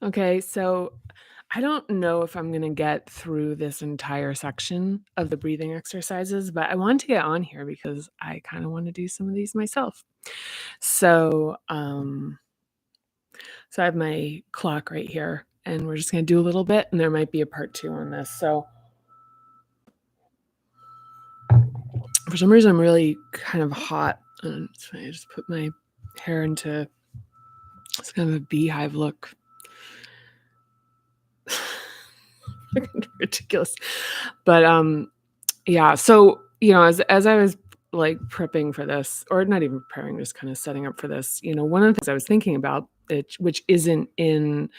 Okay, so I don't know if I'm gonna get through this entire section of the breathing exercises, but I wanted to get on here because I kinda wanna do some of these myself. So, so I have my clock right here, and we're just gonna do a little bit, and there might be a part 2 on this. So for some reason, I'm really kind of hot, and so I just put my hair into it's kind of a beehive look. Ridiculous. But, yeah, so, as I was, like, prepping for this, or not even preparing, just kinda setting up for this, one of the things I was thinking about, which isn't in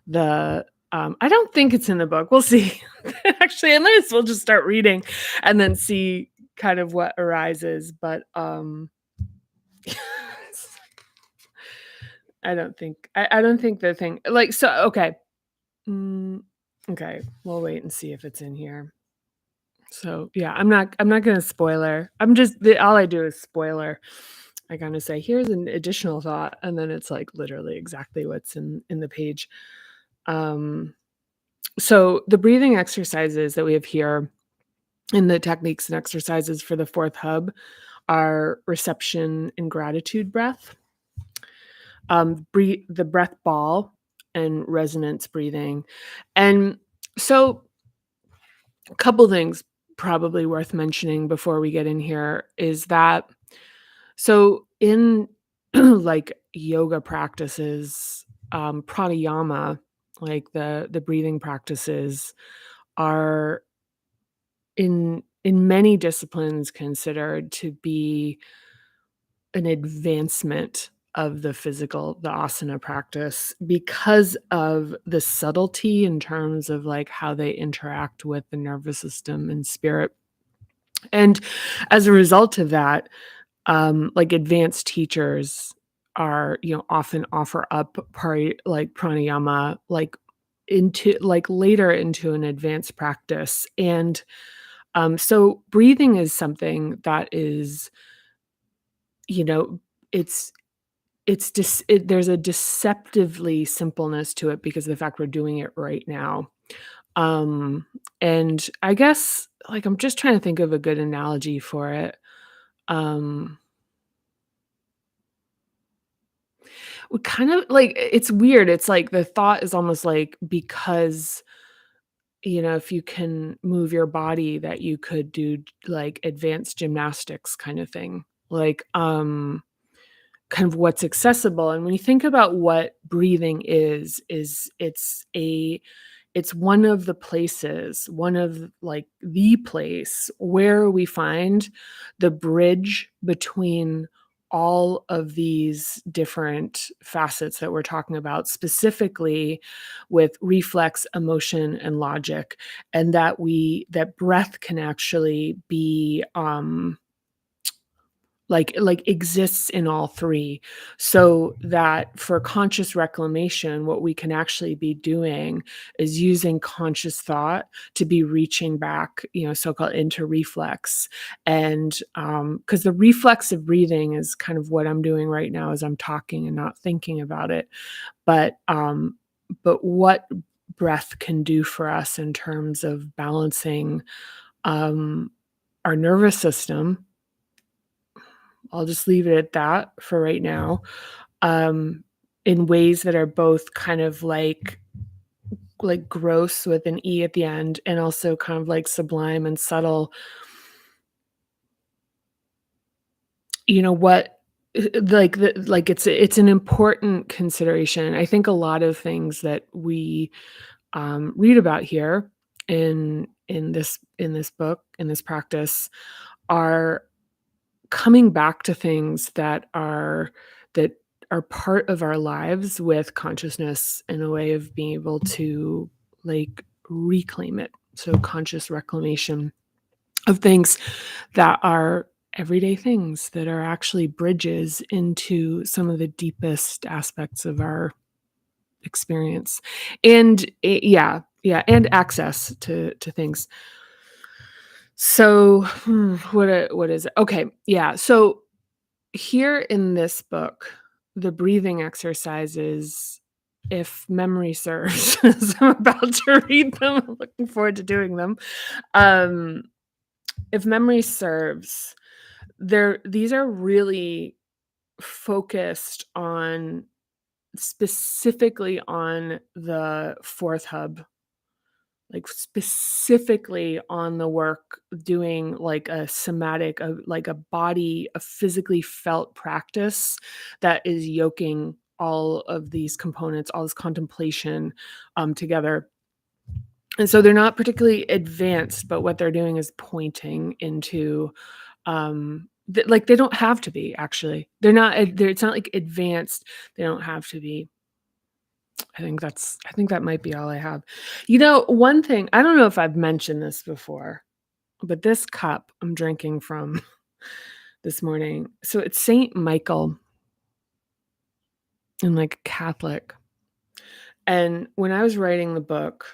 the, I don't think it's in the book, we'll see. Actually, unless we'll just start reading and then see kind of what arises, but, I don't think the thing like, so okay. Mm, okay, we'll wait and see if it's in here. So, yeah, I'm not gonna spoiler. I'm just the all I do is spoiler. I kinda say, "Here's an additional thought," and then it's, like, literally exactly what's in the page. Um, so the breathing exercises that we have here in the techniques and exercises for the 4th hub are reception and gratitude breath, the breath ball, and resonance breathing. And so a couple things probably worth mentioning before we get in here is that so in like yoga practices, pranayama, like the breathing practices, are in many disciplines considered to be an advancement of the asana practice because of the subtlety in terms of like how they interact with the nervous system and spirit. And as a result of that, like advanced teachers are, often offer up like pranayama, like into like later into an advanced practice. And so breathing is something that is, you know, it's there's a deceptively simpleness to it because of the fact we're doing it right now. Um, and I guess like I'm just trying to think of a good analogy for it. Um We kind of like it's weird, it's like the thought is almost like because, if you can move your body that you could do, like, advanced gymnastics kind of thing, like, kind of what's accessible, and when you think about what breathing is it's one of, like, the place where we find the bridge between all of these different facets that we're talking about, specifically with reflex, emotion, and logic, and that breath can actually be, like exists in all 3. So that for conscious reclamation, what we can actually be doing is using conscious thought to be reaching back, so-called into reflex. And, because the reflexive breathing is kind of what I'm doing right now as I'm talking and not thinking about it. But what breath can do for us in terms of balancing, um, our nervous system. I'll just leave it at that for right now, um, in ways that are both kind of like gross with an E at the end, and also kind of like sublime and subtle. You know what? Like it's an important consideration. I think a lot of things that we read about here in this book in this practice are coming back to things that are part of our lives with consciousness in a way of being able to, like, reclaim it. So conscious reclamation of things that are everyday things that are actually bridges into some of the deepest aspects of our experience. And, yeah, and access to things. So, what is it? Okay, yeah, so here in this book, the breathing exercises if memory serves, as I'm about to read them. I'm looking forward to doing them. Um, if memory serves, these are really focused on specifically on the 4th hub, like, specifically on the work doing, like, a somatic, like, a body, a physically felt practice that is yoking all of these components, all this contemplation, together. And so they're not particularly advanced, but what they're doing is pointing into, like, they don't have to be, actually. They're it's not, like, advanced. They don't have to be. I think that might be all I have. One thing, I don't know if I've mentioned this before, but this cup I'm drinking from this morning, so it's Saint Michael and, like, Catholic, and when I was writing the book,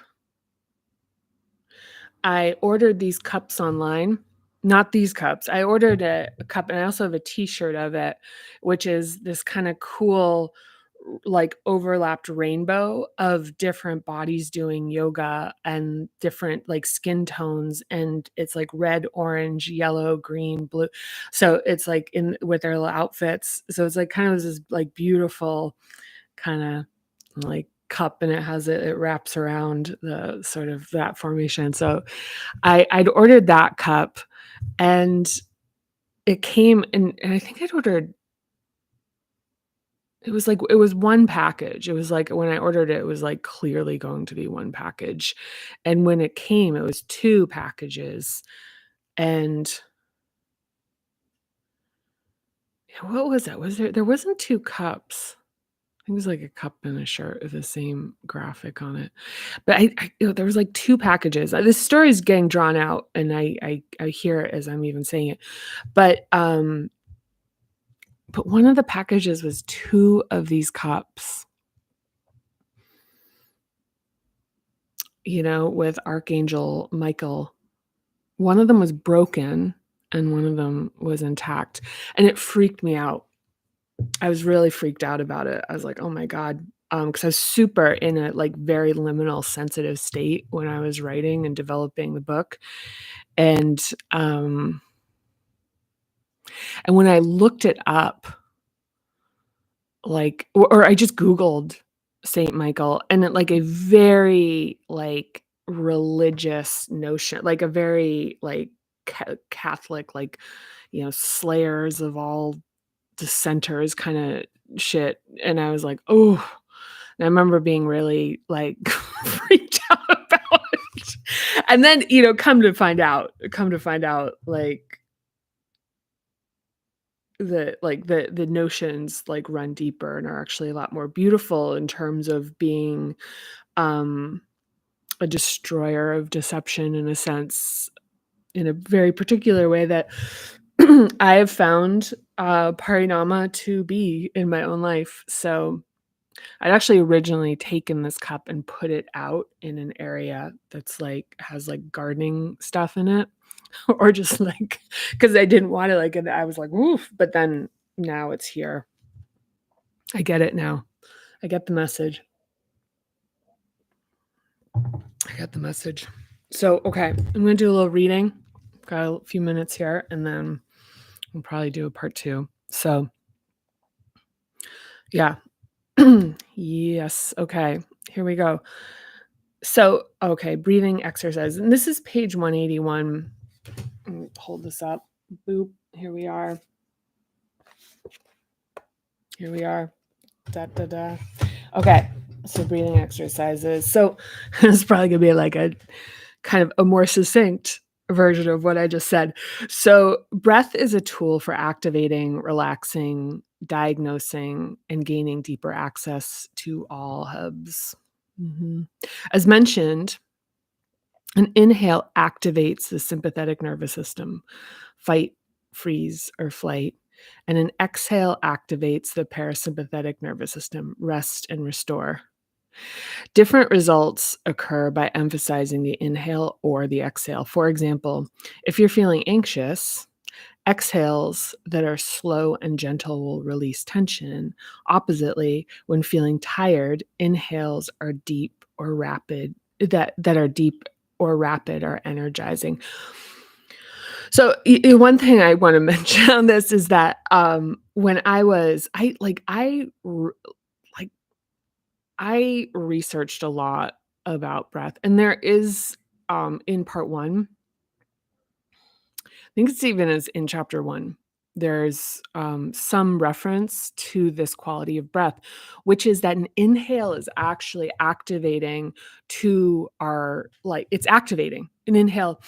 I ordered these cups online. Not these cups. I ordered a cup, and I also have a T-shirt of it, which is this kinda cool, like, overlapped rainbow of different bodies doing yoga and different, like, skin tones, and it's, like, red, orange, yellow, green, blue. So, it's, like, in with their little outfits. So, it's, like, kind of this, like, beautiful kinda, like, cup, and it wraps around the sort of that formation. So, I'd ordered that cup, and it came and I think I'd ordered it was one package. It was like when I ordered it, it was, like, clearly going to be one package, and when it came, it was 2 packages, and yeah, what was that? There wasn't 2 cups. I think it was, like, a cup and a shirt with the same graphic on it, but there was, like, 2 packages. This story is getting drawn out, and I hear it as I'm even saying it, but, but one of the packages was 2 of these cups, with Archangel Michael. One of them was broken and one of them was intact, and it freaked me out. I was really freaked out about it. I was like, "Oh my god," because I was super in a, like, very liminal, sensitive state when I was writing and developing the book, and, um, and when I looked it up, like or I just Googled Saint Michael, and then, like, a very, like, religious notion, like, a very, like, Catholic, like, slayers of all dissenters kinda shit, and I was like, "Oh," and I remember being really, like, freaked out about it, and then, come to find out, the notions, like, run deeper and are actually a lot more beautiful in terms of being, um, a destroyer of deception in a sense, in a very particular way that I have found, Parinama to be in my own life. So, I'd actually originally taken this cup and put it out in an area that's, like has, like, gardening stuff in it, or just, like, because I didn't want it, like, and I was like, "Oof," but then now it's here. I get it now. I get the message. I get the message. So, okay, I'm gonna do a little reading. Got a few minutes here, and then we'll probably do a part 2. So, yeah. Yes, okay, here we go. So, okay, breathing exercise, and this is page 181. Hold this up. Boop. Here we are. Here we are. Da da da. Okay, so breathing exercises. So it's probably gonna be like a kind of a more succinct version of what I just said. So breath is a tool for activating, relaxing, diagnosing, and gaining deeper access to all hubs. Mhm. As mentioned, an inhale activates the sympathetic nervous system, fight, freeze, or flight, and an exhale activates the parasympathetic nervous system, rest and restore. Different results occur by emphasizing the inhale or the exhale. For example, if you're feeling anxious, Exhales that are slow and gentle will release tension. Oppositely, when feeling tired, inhales are deep or rapid that are deep or rapid are energizing. So, one thing I wanna mention on this is that, when I was like, I researched a lot about breath, and there is, in part 1, I think it's even as in chapter 1, there's, some reference to this quality of breath, which is that an inhale is actually activating to our it's activating. An inhale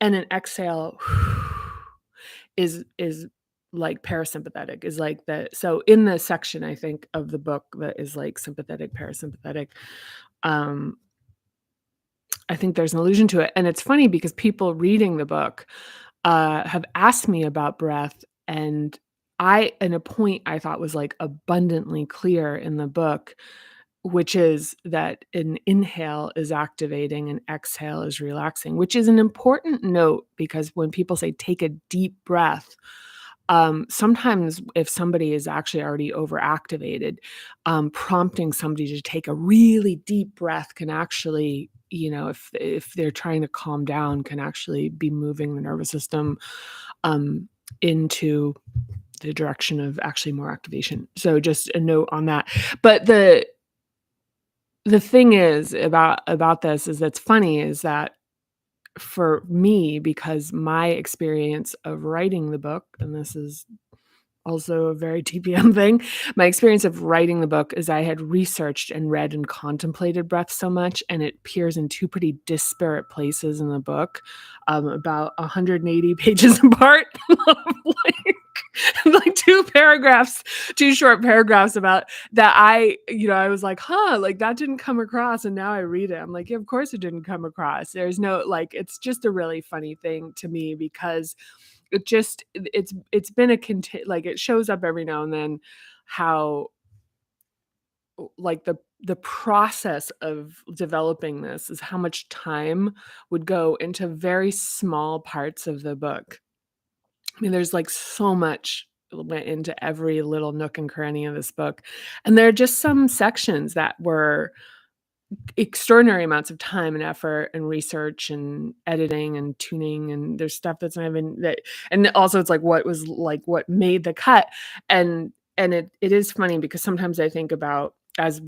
and an exhale is like parasympathetic, is like the so in the section, I think, of the book that is like sympathetic, parasympathetic, um, I think there's an allusion to it, and it's funny because people reading the book, have asked me about breath, and and a point I thought was, like, abundantly clear in the book, which is that an inhale is activating and exhale is relaxing, which is an important note because when people say, "Take a deep breath," sometimes if somebody is actually already overactivated, prompting somebody to take a really deep breath can actually, if they're trying to calm down, can actually be moving the nervous system um, into the direction of actually more activation. So just a note on that. But the thing is about this is that's funny is that for me, because my experience of writing the book, and this is also a very TPM thing. My experience of writing the book is I had researched and read and contemplated breath so much, and it appears in 2 pretty disparate places in the book, about 180 pages apart, like like 2 paragraphs, 2 short paragraphs about that I was like, "Huh, like, that didn't come across," and now I read it, I'm like, "Yeah, of course it didn't come across." There's no like, it's just a really funny thing to me because it's been a like, it shows up every now and then how, like, the process of developing this is how much time would go into very small parts of the book. I mean, there's, like, so much went into every little nook and cranny of this book, and there are just some sections that were extraordinary amounts of time and effort and research and editing and tuning, and there's stuff that's not even that, and also it's like what made the cut, and it is funny because sometimes I think about as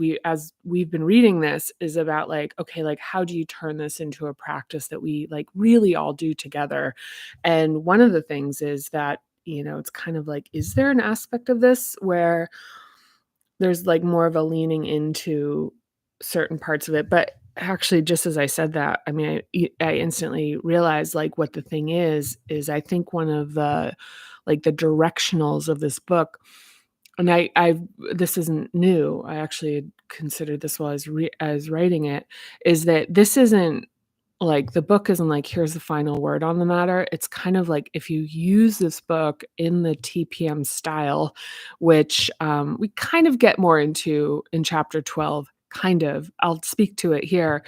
we've been reading this is about like, okay, like how do you turn this into a practice that we like really all do together? And one of the things is that, it's kind of like, is there an aspect of this where there's, like, more of a leaning into certain parts of it, but actually, just as I said that, I mean, I instantly realized, like, what the thing is I think one of the like, the directionals of this book, and I this isn't new, I actually had considered this while I was writing it, is that this isn't like, the book isn't like, "Here's the final word on the matter." It's kind of like if you use this book in the TPM style, which, we kind of get more into in chapter 12, kind of, I'll speak to it here,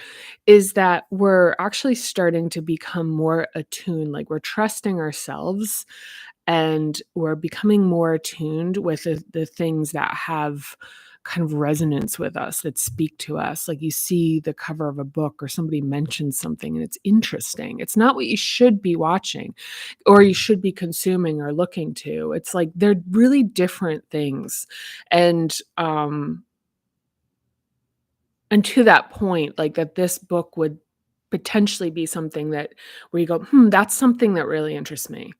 is that we're actually starting to become more attuned, like, we're trusting ourselves, and we're becoming more attuned with the things that have kind of resonance with us, that speak to us. Like you see the cover of a book or somebody mentions something and it's interesting. It's not what you should be watching or you should be consuming or looking to. It's like they're really different things. And and to that point, like that this book would potentially be something that where you go, that's something that really interests me,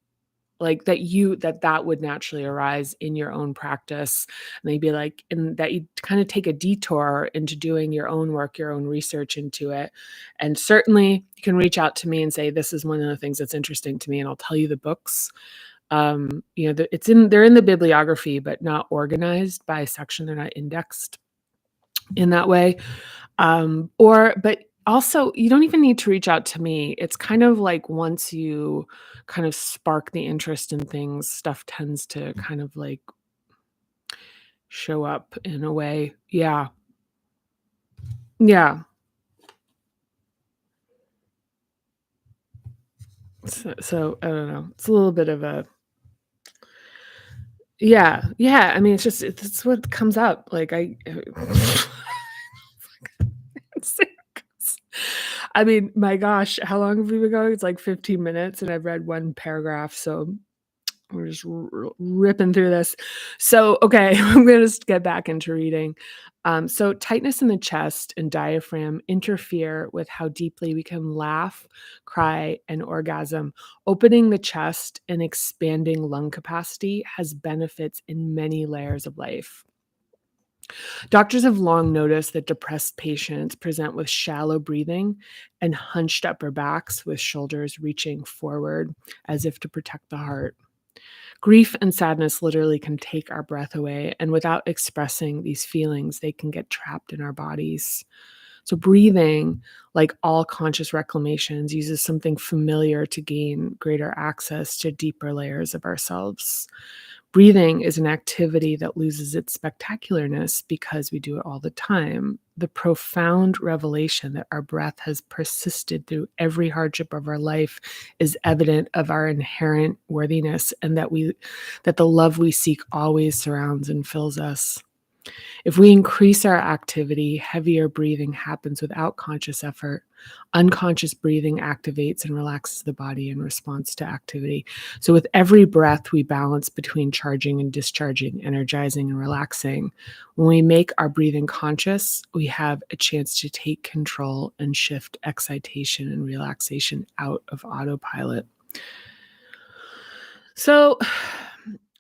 like, that would naturally arise in your own practice, maybe, like and that you kinda take a detour into doing your own work, your own research into it, and certainly, you can reach out to me and say, "This is one of the things that's interesting to me," and I'll tell you the books. They're in the bibliography, but not organized by section, they're not indexed in that way. But also, you don't even need to reach out to me. It's kind of like once you kind of spark the interest in things, stuff tends to kind of like show up in a way. Yeah. Yeah. So I don't know. It's a little bit of a yeah, yeah. I mean, it's what comes up. Like I mean, my gosh, how long have we been going? It's like 15 minutes, and I've read one paragraph, so we're just ripping through this. So, okay, I'm gonna just get back into reading. So tightness in the chest and diaphragm interfere with how deeply we can laugh, cry, and orgasm. Opening the chest and expanding lung capacity has benefits in many layers of life. Doctors have long noticed that depressed patients present with shallow breathing and hunched upper backs with shoulders reaching forward as if to protect the heart. Grief and sadness literally can take our breath away, and without expressing these feelings, they can get trapped in our bodies. So, breathing, like all conscious reclamations, uses something familiar to gain greater access to deeper layers of ourselves. Breathing is an activity that loses its spectacularness because we do it all the time. The profound revelation that our breath has persisted through every hardship of our life is evident of our inherent worthiness, and that the love we seek always surrounds and fills us. If we increase our activity, heavier breathing happens without conscious effort. Unconscious breathing activates and relaxes the body in response to activity. So, with every breath, we balance between charging and discharging, energizing and relaxing. When we make our breathing conscious, we have a chance to take control and shift excitation and relaxation out of autopilot. So,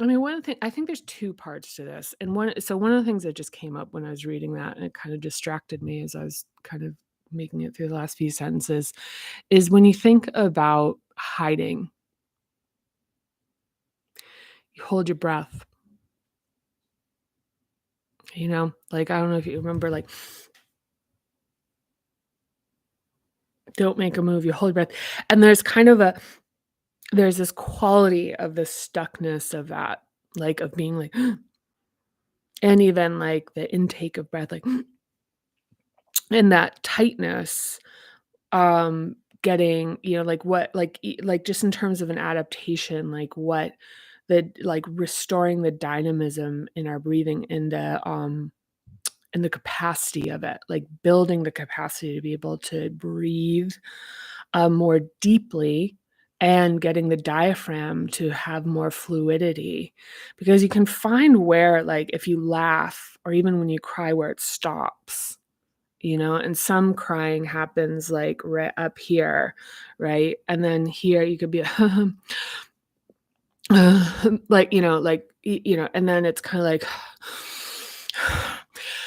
I mean, one of the thing I think there's 2 parts to this, and one of the things that just came up when I was reading that, and it kind of distracted me as I was kind of making it through the last few sentences, is when you think about hiding, you hold your breath, Like, I don't know if you remember, like, don't make a move, you hold your breath, and there's this quality of the stuckness of that, like, of being like and even, like, the intake of breath, like, and that tightness, getting, like what like just in terms of an adaptation, like what like restoring the dynamism in our breathing and the capacity of it, like building the capacity to be able to breathe more deeply and getting the diaphragm to have more fluidity, because you can find where, like, if you laugh or even when you cry, where it stops, and some crying happens like right up here, right? And then here you could be like, and then it's kind of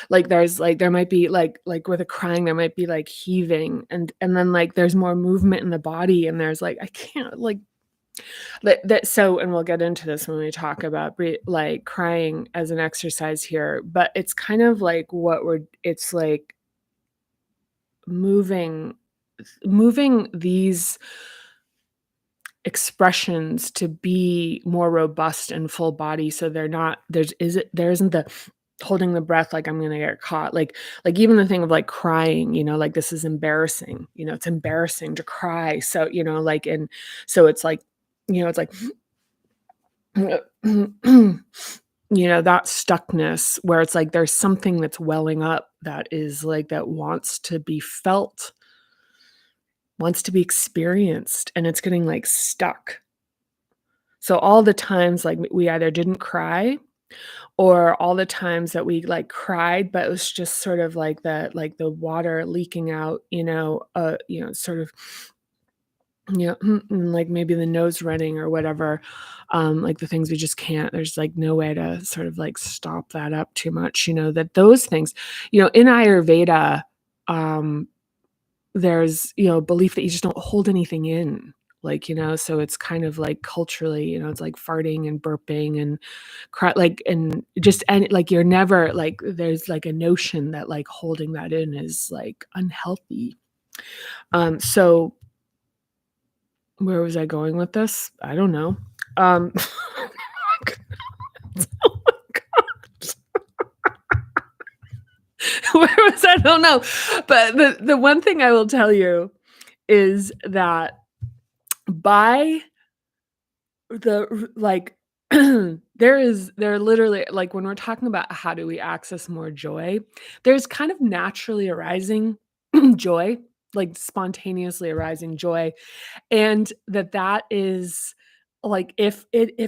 like there's like there might be like with a crying there might be like heaving, and then like there's more movement in the body, and there's like I can't like that so, and we'll get into this when we talk about like crying as an exercise here, but it's kind of like it's like moving these expressions to be more robust and full body, so they're not there isn't the holding the breath like I'm gonna get caught, like even the thing of like crying, like this is embarrassing, it's embarrassing to cry, so like, and so it's like, it's like that stuckness where it's like there's something that's welling up that is like that wants to be felt, wants to be experienced, and it's getting like stuck. So all the times like we either didn't cry, or all the times that we like cried, but it was just sort of like the water leaking out, sort of, like maybe the nose running or whatever, like the things we just can't, there's like no way to sort of like stop that up too much, that those things, in Ayurveda, um, there's, belief that you just don't hold anything in, like, so it's kind of like culturally, it's like farting and burping and like, and just, and like, you're never like, there's like a notion that like holding that in is like unhealthy. So where was I going with this? I don't know. Um, oh my gosh. Where was I? don't know. But the one thing I will tell you is that by like there literally like when we're talking about how do we access more joy, there's kind of naturally arising joy, like spontaneously arising joy, and that is like if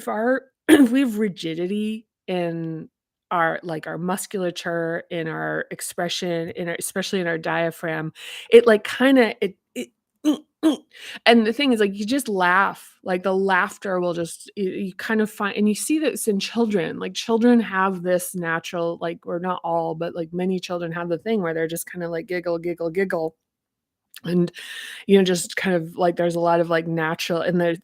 our if we have rigidity in our like our musculature, in our expression, in our especially in our diaphragm, it like kinda it and the thing is, like, you just laugh, like, the laughter will just you kind of find and you see this in children, like, children have this natural, like or not all, but, like, many children have the thing where they're just kinda, like, giggle, giggle, giggle, and, just kind of, like, there's a lot of, like, natural and the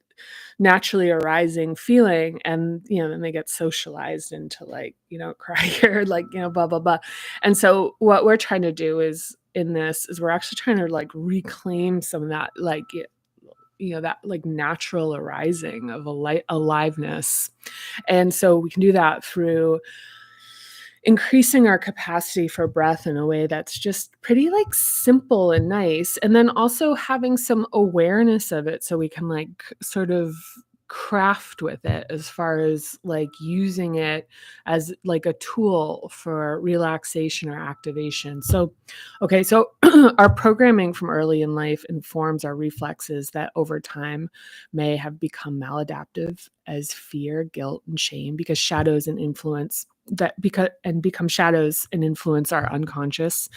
naturally arising feeling, and, then they get socialized into, like, cry or, like, blah, blah, blah, and so what we're trying to do is in this is we're actually trying to, like, reclaim some of that, like, that, like, natural arising of aliveness, and so we can do that through increasing our capacity for breath in a way that's just pretty, like, simple and nice, and then also having some awareness of it so we can, like, sort of craft with it as far as, like, using it as, like, a tool for relaxation or activation. So, okay, so our programming from early in life informs our reflexes that over time may have become maladaptive as fear, guilt, and shame because shadows and influence that because and become shadows and influence our unconscious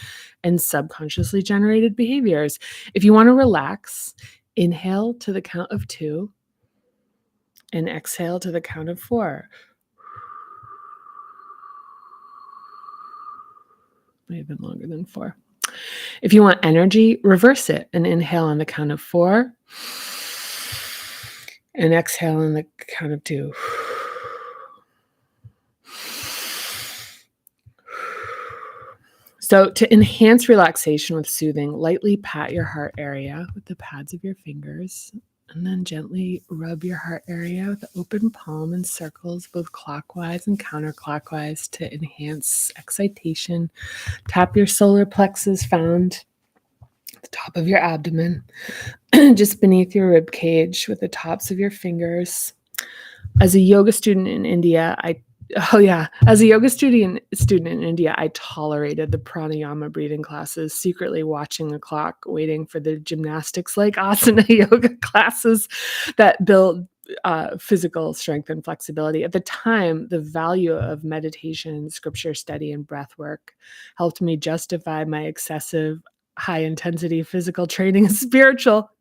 and subconsciously generated behaviors. If you want to relax, inhale to the count of 2 and exhale to the count of 4. May have been longer than 4. If you want energy, reverse it and inhale on the count of 4 and exhale on the count of 2. So, to enhance relaxation with soothing, lightly pat your heart area with the pads of your fingers, and then gently rub your heart area with the open palm in circles, both clockwise and counterclockwise, to enhance excitation. Tap your solar plexus found at the top of your abdomen, just beneath your rib cage with the tops of your fingers. As a yoga student in India, as a yoga student in India, I tolerated the pranayama breathing classes, secretly watching the clock, waiting for the gymnastics like asana yoga classes that build physical strength and flexibility. At the time, the value of meditation, scripture study, and breath work helped me justify my excessive high intensity physical training and spiritual.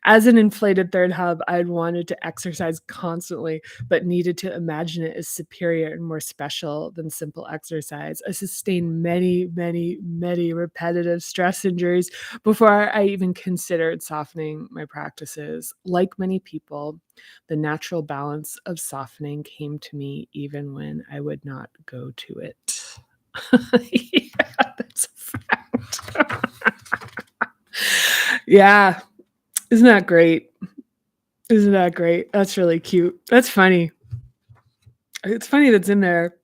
As an inflated third hub, I'd wanted to exercise constantly, but needed to imagine it as superior and more special than simple exercise. I sustained many, many, many repetitive stress injuries before I even considered softening my practices. Like many people, the natural balance of softening came to me even when I would not go to it. Yeah, that's a fact. Yeah. Isn't that great? Isn't that great? That's really cute. That's funny. It's funny that's in there.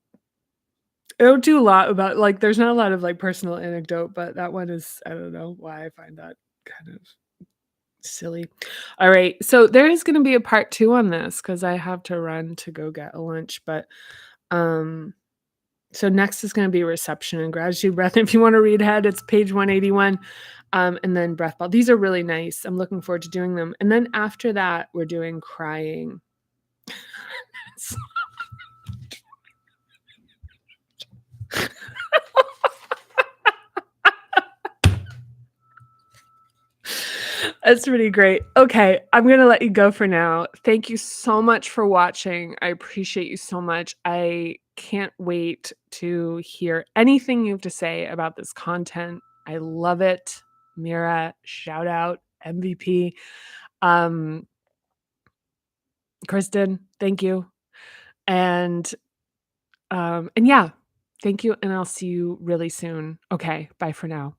I don't do a lot about like, there's not a lot of, like, personal anecdote, but that one is I don't know why I find that kind of silly. Alright, so there is gonna be a part 2 on this because I have to run to go get a lunch, but, um, so next is gonna be reception and gratitude breath. If you wanna read ahead, it's page 181, and then breath ball. These are really nice. I'm looking forward to doing them, and then after that, we're doing crying. That's pretty great. Okay, I'm gonna let you go for now. Thank you so much for watching. I appreciate you so much. I can't wait to hear anything you have to say about this content. I love it. Mira, shout out, MVP. Um, Kristen, thank you. And yeah, thank you, and I'll see you really soon. Okay, bye for now.